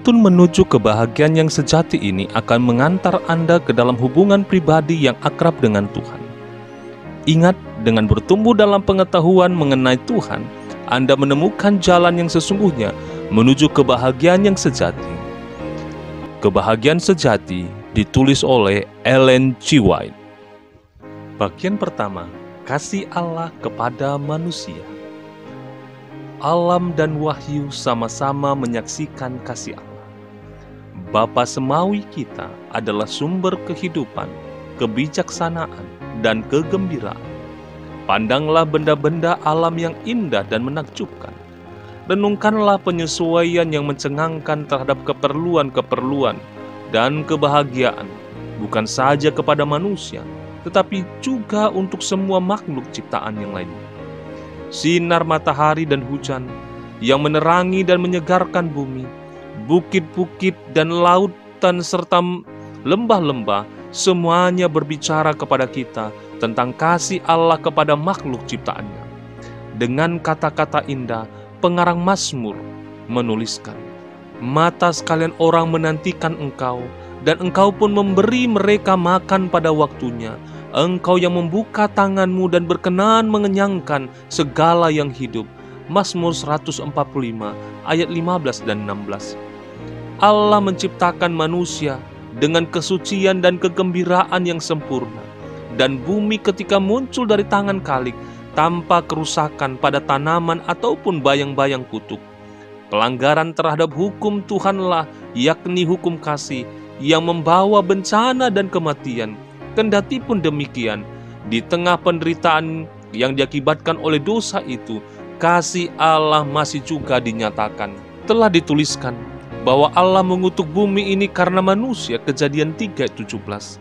Menuntun menuju kebahagiaan yang sejati ini akan mengantar Anda ke dalam hubungan pribadi yang akrab dengan Tuhan. Ingat, dengan bertumbuh dalam pengetahuan mengenai Tuhan, Anda menemukan jalan yang sesungguhnya menuju kebahagiaan yang sejati. Kebahagiaan sejati ditulis oleh Ellen G. White. Bagian pertama, kasih Allah kepada manusia. Alam dan wahyu sama-sama menyaksikan kasih Allah. Bapa Semawi kita adalah sumber kehidupan, kebijaksanaan, dan kegembiraan. Pandanglah benda-benda alam yang indah dan menakjubkan. Renungkanlah penyesuaian yang mencengangkan terhadap keperluan-keperluan dan kebahagiaan, bukan saja kepada manusia, tetapi juga untuk semua makhluk ciptaan yang lainnya. Sinar matahari dan hujan yang menerangi dan menyegarkan bumi, bukit-bukit dan lautan serta lembah-lembah, semuanya berbicara kepada kita tentang kasih Allah kepada makhluk ciptaannya. Dengan kata-kata indah, pengarang Mazmur menuliskan, "Mata sekalian orang menantikan Engkau, dan Engkau pun memberi mereka makan pada waktunya. Engkau yang membuka tanganmu dan berkenan mengenyangkan segala yang hidup." Mazmur 145 ayat 15 dan 16. Allah menciptakan manusia dengan kesucian dan kegembiraan yang sempurna, dan bumi ketika muncul dari tangan Khalik tanpa kerusakan pada tanaman ataupun bayang-bayang kutuk. Pelanggaran terhadap hukum Tuhanlah, yakni hukum kasih, yang membawa bencana dan kematian. Kendati pun demikian, di tengah penderitaan yang diakibatkan oleh dosa itu, kasih Allah masih juga dinyatakan. Telah dituliskan bahwa Allah mengutuk bumi ini karena manusia, Kejadian 3:17.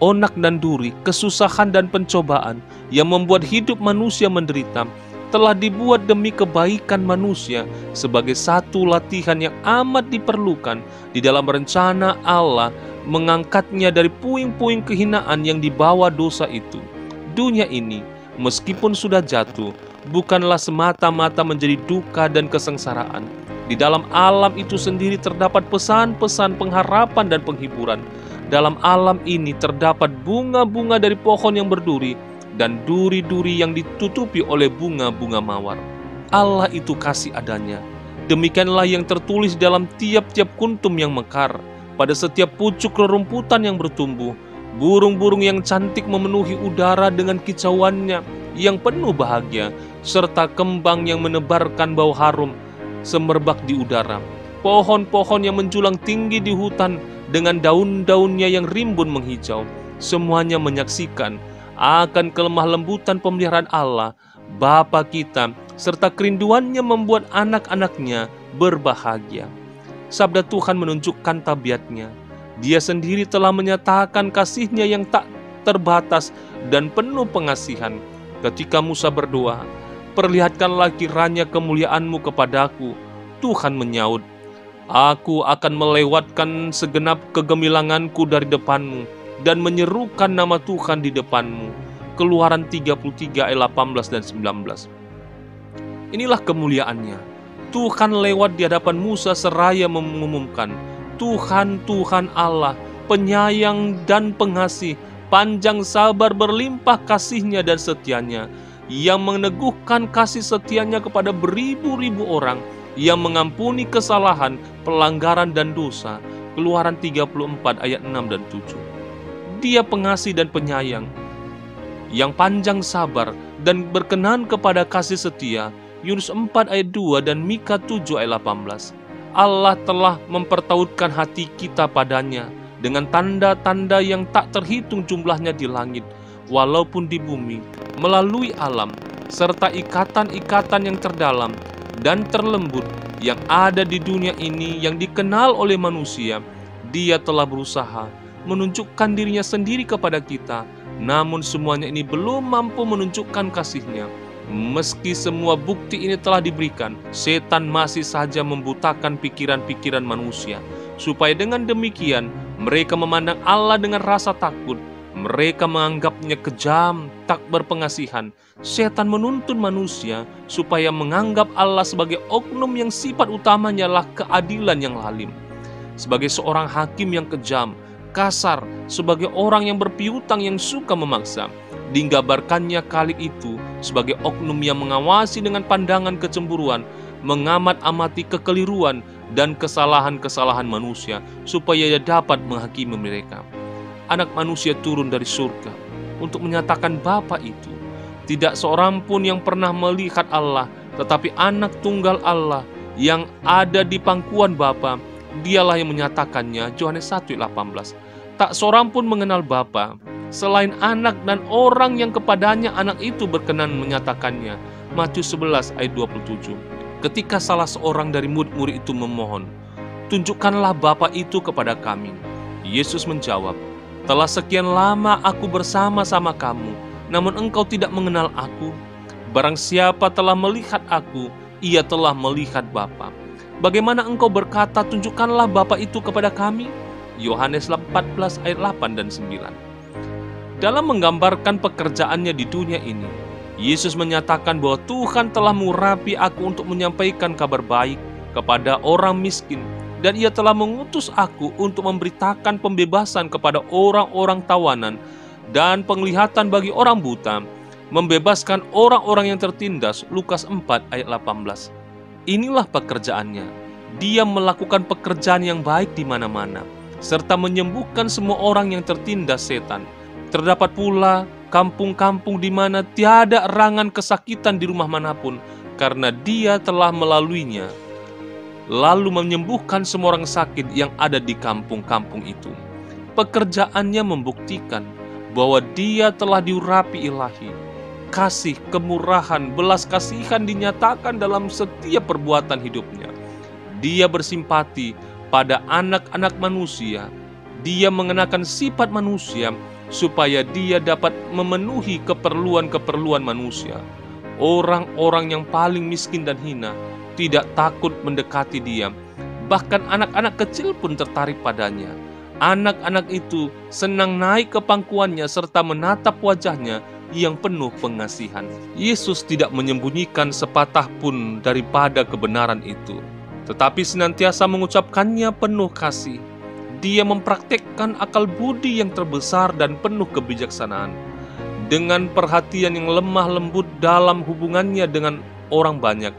Onak dan duri, kesusahan dan pencobaan yang membuat hidup manusia menderita, telah dibuat demi kebaikan manusia sebagai satu latihan yang amat diperlukan di dalam rencana Allah mengangkatnya dari puing-puing kehinaan yang dibawa dosa itu. Dunia ini, meskipun sudah jatuh, bukanlah semata-mata menjadi duka dan kesengsaraan. Di dalam alam itu sendiri terdapat pesan-pesan pengharapan dan penghiburan. Dalam alam ini terdapat bunga-bunga dari pohon yang berduri dan duri-duri yang ditutupi oleh bunga-bunga mawar. Allah itu kasih adanya. Demikianlah yang tertulis dalam tiap-tiap kuntum yang mekar. Pada setiap pucuk rerumputan yang bertumbuh, burung-burung yang cantik memenuhi udara dengan kicauannya yang penuh bahagia, serta kembang yang menebarkan bau harum semerbak di udara. Pohon-pohon yang menjulang tinggi di hutan dengan daun-daunnya yang rimbun menghijau, semuanya menyaksikan akan kelemah lembutan pemeliharaan Allah, Bapa kita, serta kerinduannya membuat anak-anaknya berbahagia. Sabda Tuhan menunjukkan tabiatnya. Dia sendiri telah menyatakan kasih-Nya yang tak terbatas dan penuh pengasihan. Ketika Musa berdoa, "Perlihatkanlah kiranya kemuliaan-Mu kepadaku," Tuhan menyaut, "Aku akan melewatkan segenap kegemilanganku dari depan-Mu dan menyerukan nama Tuhan di depan-Mu." Keluaran 33 ayat 18 dan 19. Inilah kemuliaannya. Tuhan lewat di hadapan Musa seraya mengumumkan, "Tuhan, Tuhan Allah, penyayang dan pengasih, panjang sabar, berlimpah kasih-Nya dan setia-Nya, yang meneguhkan kasih setia-Nya kepada beribu-ribu orang, yang mengampuni kesalahan, pelanggaran dan dosa." Keluaran 34 ayat 6 dan 7. Dia pengasih dan penyayang, yang panjang sabar dan berkenan kepada kasih setia. Yunus 4 ayat 2 dan Mika 7 ayat 18. Allah telah mempertautkan hati kita padanya dengan tanda-tanda yang tak terhitung jumlahnya di langit, walaupun di bumi, melalui alam, serta ikatan-ikatan yang terdalam dan terlembut yang ada di dunia ini yang dikenal oleh manusia. Dia telah berusaha menunjukkan dirinya sendiri kepada kita, namun semuanya ini belum mampu menunjukkan kasih-Nya. Meski semua bukti ini telah diberikan, setan masih saja membutakan pikiran-pikiran manusia, supaya dengan demikian mereka memandang Allah dengan rasa takut. Mereka menganggapnya kejam, tak berpengasihan. Setan menuntun manusia supaya menganggap Allah sebagai oknum yang sifat utamanya lah keadilan yang lalim. sebagai seorang hakim yang kejam, kasar, sebagai orang yang berpiutang yang suka memaksa. Digambarkannya kali itu sebagai oknum yang mengawasi dengan pandangan kecemburuan, mengamat-amati kekeliruan dan kesalahan-kesalahan manusia, supaya ia dapat menghakimi mereka. Anak manusia turun dari surga untuk menyatakan Bapa itu. Tidak seorang pun yang pernah melihat Allah, tetapi anak tunggal Allah yang ada di pangkuan Bapa, dialah yang menyatakannya. Yohanes 1:18. Tak seorang pun mengenal Bapa selain anak dan orang yang kepadanya anak itu berkenan menyatakannya. Matius 11:27. Ketika salah seorang dari murid-murid itu memohon, "Tunjukkanlah Bapa itu kepada kami." Yesus menjawab, "Telah sekian lama aku bersama-sama kamu, namun engkau tidak mengenal aku. Barang siapa telah melihat aku, ia telah melihat Bapa. Bagaimana engkau berkata, tunjukkanlah Bapa itu kepada kami?" Yohanes 14:8 dan 9. Dalam menggambarkan pekerjaannya di dunia ini, Yesus menyatakan bahwa Tuhan telah mengurapi aku untuk menyampaikan kabar baik kepada orang miskin, dan Ia telah mengutus aku untuk memberitakan pembebasan kepada orang-orang tawanan dan penglihatan bagi orang buta, membebaskan orang-orang yang tertindas. Lukas 4:18. Inilah pekerjaannya. Dia melakukan pekerjaan yang baik di mana-mana, serta menyembuhkan semua orang yang tertindas setan. Terdapat pula kampung-kampung di mana tiada erangan kesakitan di rumah manapun, karena Dia telah melaluinya, lalu menyembuhkan semua orang sakit yang ada di kampung-kampung itu. Pekerjaannya membuktikan bahwa Dia telah diurapi ilahi. Kasih, kemurahan, belas kasihan dinyatakan dalam setiap perbuatan hidupnya. Dia bersimpati pada anak-anak manusia. Dia mengenakan sifat manusia supaya Dia dapat memenuhi keperluan-keperluan manusia. Orang-orang yang paling miskin dan hina tidak takut mendekati Dia. Bahkan anak-anak kecil pun tertarik padanya. Anak-anak itu senang naik ke pangkuannya serta menatap wajahnya yang penuh pengasihan. Yesus tidak menyembunyikan sepatah pun daripada kebenaran itu, tetapi senantiasa mengucapkannya penuh kasih. Dia mempraktekkan akal budi yang terbesar dan penuh kebijaksanaan. Dengan perhatian yang lemah lembut dalam hubungannya dengan orang banyak,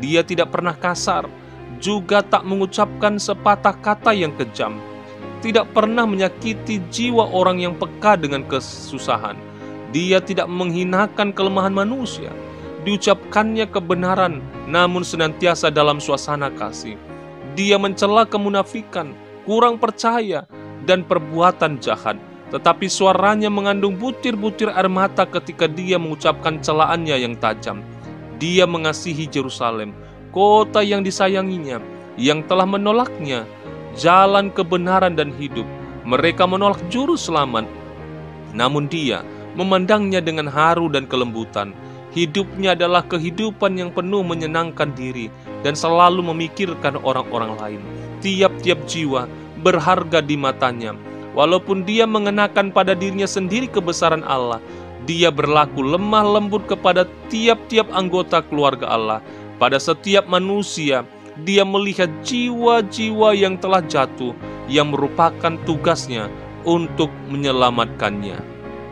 Dia tidak pernah kasar, juga tak mengucapkan sepatah kata yang kejam. Tidak pernah menyakiti jiwa orang yang peka dengan kesusahan. Dia tidak menghinakan kelemahan manusia. Diucapkannya kebenaran, namun senantiasa dalam suasana kasih. Dia mencela kemunafikan, kurang percaya, dan perbuatan jahat. Tetapi suaranya mengandung butir-butir air mata ketika Dia mengucapkan celaannya yang tajam. Dia mengasihi Yerusalem, kota yang disayanginya, yang telah menolaknya, jalan kebenaran dan hidup. Mereka menolak juru selamat, namun Dia memandangnya dengan haru dan kelembutan. Hidupnya adalah kehidupan yang penuh menyenangkan diri dan selalu memikirkan orang-orang lain. Tiap-tiap jiwa berharga di matanya. Walaupun Dia mengenakan pada dirinya sendiri kebesaran Allah, Dia berlaku lemah lembut kepada tiap-tiap anggota keluarga Allah. Pada setiap manusia, Dia melihat jiwa-jiwa yang telah jatuh, yang merupakan tugasnya untuk menyelamatkannya.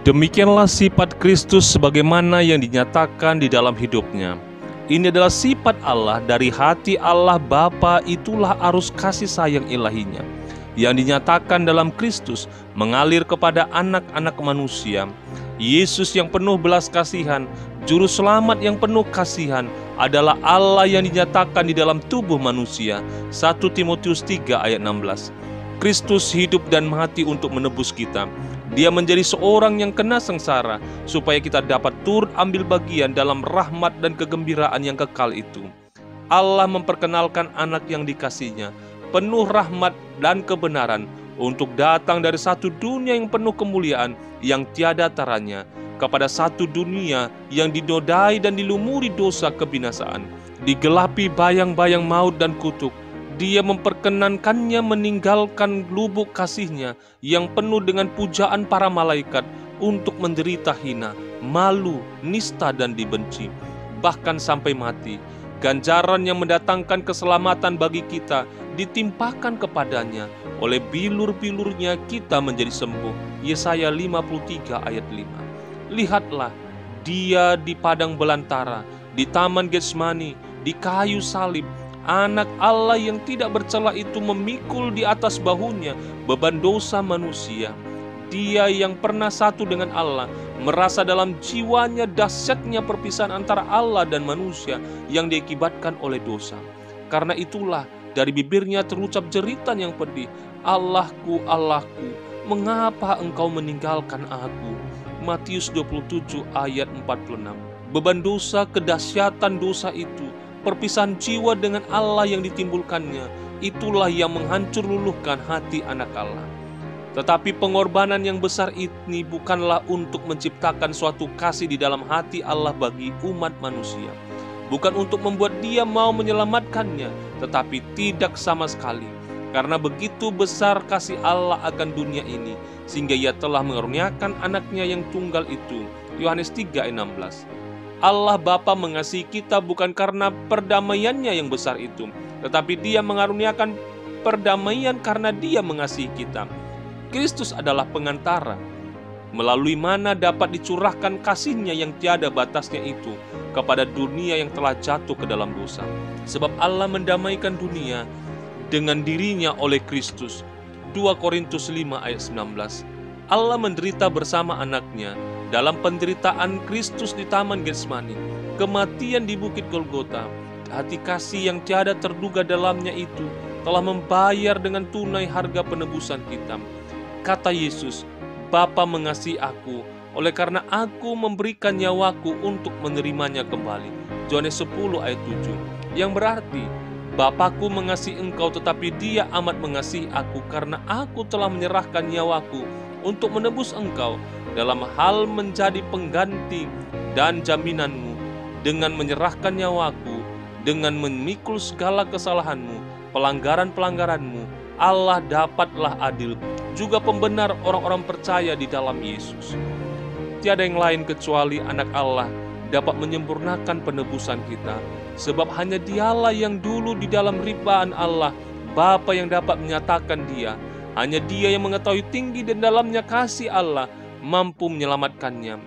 Demikianlah sifat Kristus sebagaimana yang dinyatakan di dalam hidupnya. Ini adalah sifat Allah. Dari hati Allah Bapa itulah arus kasih sayang ilahinya, yang dinyatakan dalam Kristus mengalir kepada anak-anak manusia. Yesus yang penuh belas kasihan, Juru Selamat yang penuh kasihan, adalah Allah yang dinyatakan di dalam tubuh manusia. 1 Timotius 3:16. Kristus hidup dan mati untuk menebus kita. Dia menjadi seorang yang kena sengsara, supaya kita dapat turut ambil bagian dalam rahmat dan kegembiraan yang kekal itu. Allah memperkenalkan anak yang dikasihnya, penuh rahmat dan kebenaran, untuk datang dari satu dunia yang penuh kemuliaan yang tiada taranya, kepada satu dunia yang dinodai dan dilumuri dosa kebinasaan, digelapi bayang-bayang maut dan kutuk. Dia memperkenankannya meninggalkan lubuk kasihnya yang penuh dengan pujaan para malaikat untuk menderita hina, malu, nista dan dibenci, bahkan sampai mati. Ganjaran yang mendatangkan keselamatan bagi kita ditimpakan kepadanya, oleh bilur-bilurnya kita menjadi sembuh. Yesaya 53 ayat 5. Lihatlah, dia di padang belantara, di taman Getsemani, di kayu salib, Anak Allah yang tidak bercela itu memikul di atas bahunya beban dosa manusia. Dia yang pernah satu dengan Allah, merasa dalam jiwanya dahsyatnya perpisahan antara Allah dan manusia yang diakibatkan oleh dosa. Karena itulah dari bibirnya terucap jeritan yang pedih, Allahku, Allahku, mengapa engkau meninggalkan aku? Matius 27 ayat 46. Beban dosa, kedahsyatan dosa itu, perpisahan jiwa dengan Allah yang ditimbulkannya, itulah yang menghancur luluhkan hati anak Allah. Tetapi pengorbanan yang besar ini bukanlah untuk menciptakan suatu kasih di dalam hati Allah bagi umat manusia. Bukan untuk membuat dia mau menyelamatkannya, tetapi tidak sama sekali. Karena begitu besar kasih Allah akan dunia ini, sehingga ia telah mengaruniakan anaknya yang tunggal itu. Yohanes 3 ayat 16. Allah Bapa mengasihi kita bukan karena perdamaiannya yang besar itu, tetapi dia mengaruniakan perdamaian karena dia mengasihi kita. Kristus adalah pengantara, melalui mana dapat dicurahkan kasih-Nya yang tiada batasnya itu kepada dunia yang telah jatuh ke dalam dosa. Sebab Allah mendamaikan dunia dengan dirinya oleh Kristus. 2 Korintus 5 ayat 19. Allah menderita bersama anaknya dalam penderitaan Kristus di Taman Getsemani, kematian di Bukit Golgota. Hati kasih yang tiada terduga dalamnya itu telah membayar dengan tunai harga penebusan kita. Kata Yesus, Bapa mengasihi aku, oleh karena aku memberikan nyawaku untuk menerimanya kembali. Yohanes 10 ayat 7. Yang berarti, Bapakku mengasihi engkau, tetapi dia amat mengasihi aku, karena aku telah menyerahkan nyawaku untuk menebus engkau, dalam hal menjadi pengganti dan jaminanmu. Dengan menyerahkan nyawaku, dengan memikul segala kesalahanmu, pelanggaran-pelanggaranmu, Allah dapatlah adil, juga pembenar orang-orang percaya di dalam Yesus. Tiada yang lain kecuali anak Allah dapat menyempurnakan penebusan kita, sebab hanya Dialah yang dulu di dalam ribaan Allah, Bapa yang dapat menyatakan Dia. Hanya Dia yang mengetahui tinggi dan dalamnya kasih Allah, mampu menyelamatkannya.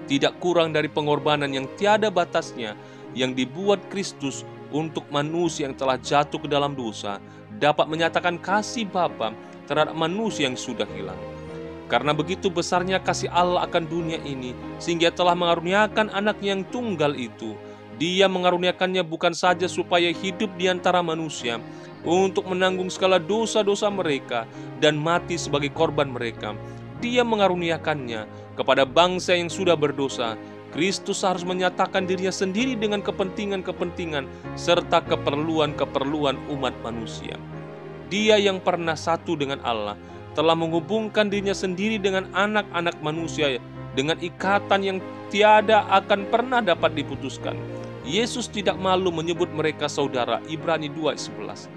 Tidak kurang dari pengorbanan yang tiada batasnya yang dibuat Kristus untuk manusia yang telah jatuh ke dalam dosa, dapat menyatakan kasih Bapa terhadap manusia yang sudah hilang. Karena begitu besarnya kasih Allah akan dunia ini, sehingga telah mengaruniakan anaknya yang tunggal itu. Dia mengaruniakannya bukan saja supaya hidup di antara manusia, untuk menanggung segala dosa-dosa mereka dan mati sebagai korban mereka. Dia mengaruniakannya kepada bangsa yang sudah berdosa. Kristus harus menyatakan dirinya sendiri dengan kepentingan-kepentingan serta keperluan-keperluan umat manusia. Dia yang pernah satu dengan Allah telah menghubungkan dirinya sendiri dengan anak-anak manusia dengan ikatan yang tiada akan pernah dapat diputuskan. Yesus tidak malu menyebut mereka saudara. Ibrani 2:11.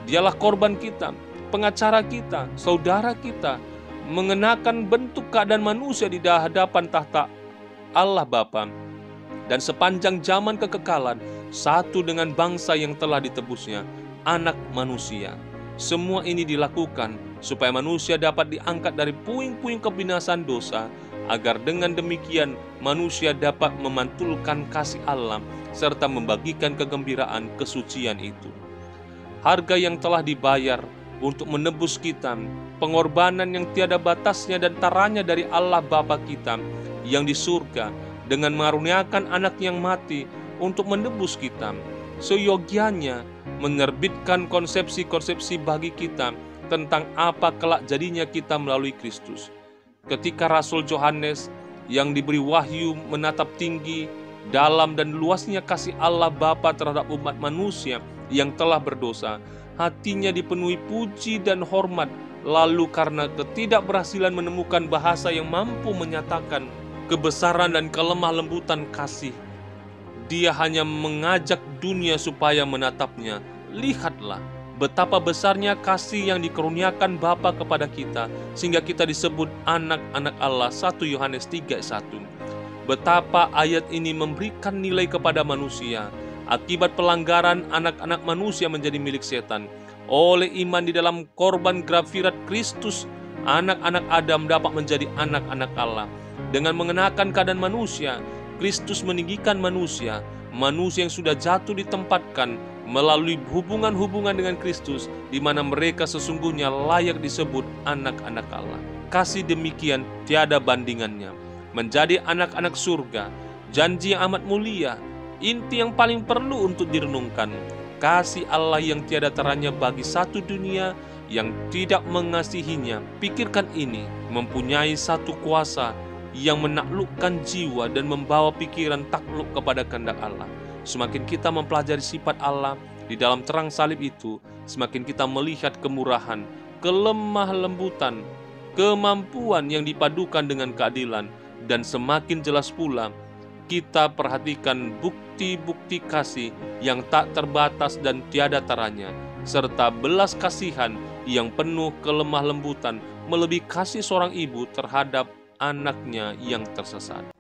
Dialah korban kita, pengacara kita, saudara kita, mengenakan bentuk keadaan manusia di hadapan tahta Allah Bapa, dan sepanjang zaman kekekalan satu dengan bangsa yang telah ditebusnya, anak manusia. Semua ini dilakukan supaya manusia dapat diangkat dari puing-puing kebinasan dosa, agar dengan demikian manusia dapat memantulkan kasih Allah serta membagikan kegembiraan kesucian itu. Harga yang telah dibayar untuk menebus kita, pengorbanan yang tiada batasnya dan taranya dari Allah Bapa kita yang di surga, dengan mengaruniakan anak yang mati untuk menebus kita, seyogianya menerbitkan konsepsi-konsepsi bagi kita tentang apa kelak jadinya kita melalui Kristus. Ketika Rasul Yohanes yang diberi wahyu menatap tinggi, dalam dan luasnya kasih Allah Bapa terhadap umat manusia yang telah berdosa, hatinya dipenuhi puji dan hormat. Lalu karena ketidakberhasilan menemukan bahasa yang mampu menyatakan kebesaran dan kelemah lembutan kasih, dia hanya mengajak dunia supaya menatapnya. Lihatlah betapa besarnya kasih yang dikaruniakan Bapa kepada kita, sehingga kita disebut anak-anak Allah. 1 Yohanes 3:1. Betapa ayat ini memberikan nilai kepada manusia. Akibat pelanggaran, anak-anak manusia menjadi milik setan. Oleh iman di dalam korban grafirat Kristus, anak-anak Adam dapat menjadi anak-anak Allah. Dengan mengenakan keadaan manusia, Kristus meninggikan manusia yang sudah jatuh ditempatkan melalui hubungan-hubungan dengan Kristus, di mana mereka sesungguhnya layak disebut anak-anak Allah. Kasih demikian tiada bandingannya. Menjadi anak-anak surga, janji yang amat mulia, inti yang paling perlu untuk direnungkan. Kasih Allah yang tiada taranya bagi satu dunia yang tidak mengasihinya. Pikirkan ini, mempunyai satu kuasa yang menaklukkan jiwa dan membawa pikiran takluk kepada kehendak Allah. Semakin kita mempelajari sifat Allah di dalam terang salib itu, semakin kita melihat kemurahan, kelemah lembutan, kemampuan yang dipadukan dengan keadilan, dan semakin jelas pula kita perhatikan bukti-bukti kasih yang tak terbatas dan tiada taranya, serta belas kasihan yang penuh kelemah lembutan, melebihi kasih seorang ibu terhadap anaknya yang tersesat.